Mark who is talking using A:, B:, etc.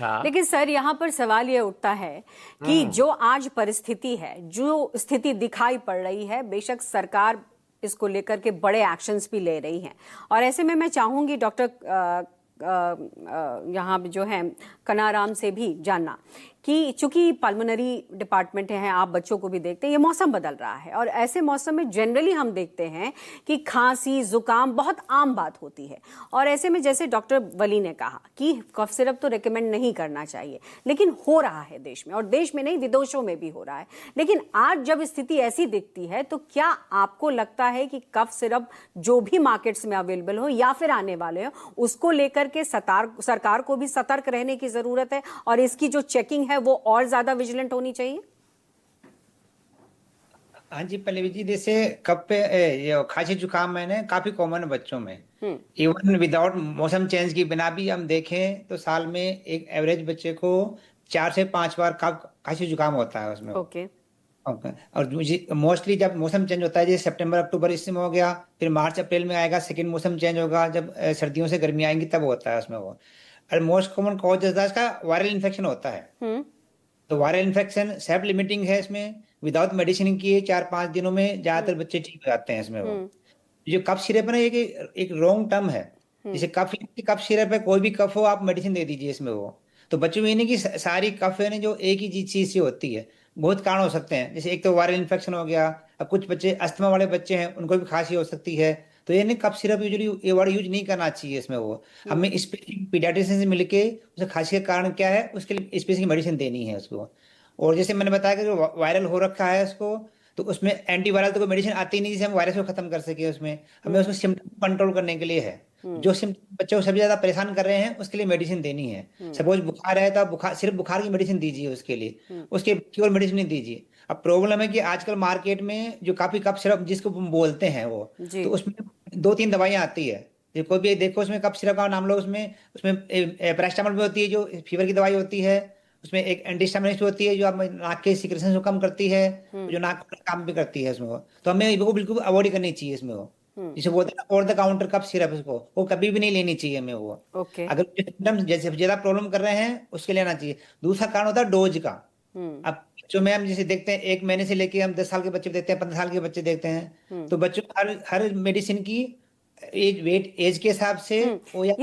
A: हाँ।
B: लेकिन सर यहाँ पर सवाल ये उठता है कि जो आज परिस्थिति है, जो स्थिति दिखाई पड़ रही है, बेशक सरकार इसको लेकर के बड़े एक्शंस भी ले रही है, और ऐसे में मैं चाहूंगी डॉक्टर यहाँ जो है कनाराम से भी जानना कि चूंकि पल्मोनरी डिपार्टमेंट है, आप बच्चों को भी देखते हैं, ये मौसम बदल रहा है और ऐसे मौसम में जनरली हम देखते हैं कि खांसी जुकाम बहुत आम बात होती है। और ऐसे में जैसे डॉक्टर वली ने कहा कि कफ सिरप तो रेकमेंड नहीं करना चाहिए, लेकिन हो रहा है देश में, और देश में नहीं विदेशों में भी हो रहा है। लेकिन आज जब स्थिति ऐसी दिखती है तो क्या आपको लगता है कि कफ सिरप जो भी मार्केट्स में अवेलेबल हो या फिर आने वाले हो, उसको लेकर के सरकार को भी सतर्क रहने की जरूरत है और इसकी जो चेकिंग है वो और ज्यादा विजिलेंट होनी चाहिए?
C: हाँ जी पल्लवी जी, जैसे कब पे ये खांसी जुकाम में ना काफी कॉमन है बच्चों में।
B: हम्म।
C: इवन विदाउट मौसम चेंज की बिना भी हम देखें तो साल में एक एवरेज बच्चे को 4 से 5 बार खांसी जुकाम होता है उसमें।
B: ओके।
C: ओके। और मोस्टली जब मौसम चेंज होता है, जैसे सितंबर अक्टूबर इसमें हो गया, फिर मार्च अप्रैल में आएगा, सेकंड मौसम चेंज होगा जब सर्दियों से गर्मी आएंगी तब होता है उसमें वो। और मोस्ट कॉमन कॉज होता है इसका वायरल इन्फेक्शन होता है।
B: हम्म।
C: तो वायरल इन्फेक्शन सेल्फ लिमिटिंग है इसमें, विदाउट मेडिसिन किए 4-5 दिनों में ज्यादातर बच्चे ठीक हो जाते हैं इसमें वो।
B: हम्म।
C: जो कफ सिरप है ना, ये एक रॉन्ग टर्म है। जैसे कफ सिरप है, कोई भी कफ हो आप मेडिसिन दे दीजिए इसमें वो। तो बच्चों में ये नहीं कि सारी कफ है ना जो एक ही चीज से होती है, बहुत कारण हो सकते हैं। जैसे एक तो वायरल इन्फेक्शन हो गया, अब कुछ बच्चे अस्थमा वाले बच्चे हैं उनको भी खांसी हो सकती है। तो ये नहीं, कफ सिरप यूजली ये वर्ड यूज नहीं करना चाहिए इसमें वो। हमें स्पेसिफिक पीडियाट्रिशियन से मिलके उसे खांसी का कारण क्या है उसके लिए स्पेसिफिक मेडिसिन देनी है उसको। और जैसे मैंने बताया कि जो वायरल हो रखा है उसको, तो उसमें एंटीवायरल तो कोई मेडिसिन आती ही नहीं जिससे हम वायरस को खत्म कर सके उसमें। हमें उसको सिम्टम कंट्रोल करने के लिए है। जो सिम्टम बच्चों को सबसे ज्यादा परेशान कर रहे हैं उसके लिए मेडिसिन देनी है। सपोज बुखार है तो आप बुखार, सिर्फ बुखार की मेडिसिन दीजिए उसके लिए, उसके क्योर मेडिसिन नहीं दीजिए। अब प्रॉब्लम है कि आजकल मार्केट में जो काफी कफ सिरप जिसको हम बोलते हैं वो,
B: जी।
C: तो उसमें 2-3 दवाइयां आती है। जो कोई भी देखो उसमें कफ सिरप का नाम लो, उसमें उसमें पैरास्टामोल भी होती है जो फीवर की दवाई होती है, उसमें एक एंटीहिस्टामिनिस्ट होती है जो आप नाक के सिक्रेशन को कम करती है, जो नाक का काम भी करती है उसमें वो। तो हमें वो बिल्कुल अवॉइड करनी चाहिए इसमें वो। जिसे बोलते हैं over the counter cough syrup, इसको वो कभी भी नहीं लेनी चाहिए हमें वो।
B: ओके।
C: अगर सिम्टम्स जैसे ज्यादा प्रॉब्लम कर रहे हैं उसके लेना चाहिए। दूसरा कारण होता है डोज का।
B: हम्म।
C: अब बच्चों में हम जैसे देखते हैं 1 महीने से लेके हम 10 साल के बच्चे देखते हैं, 15 साल के बच्चे देखते हैं, तो बच्चों को हर हर मेडिसिन की एज वेट एज के हिसाब से वो या
B: ये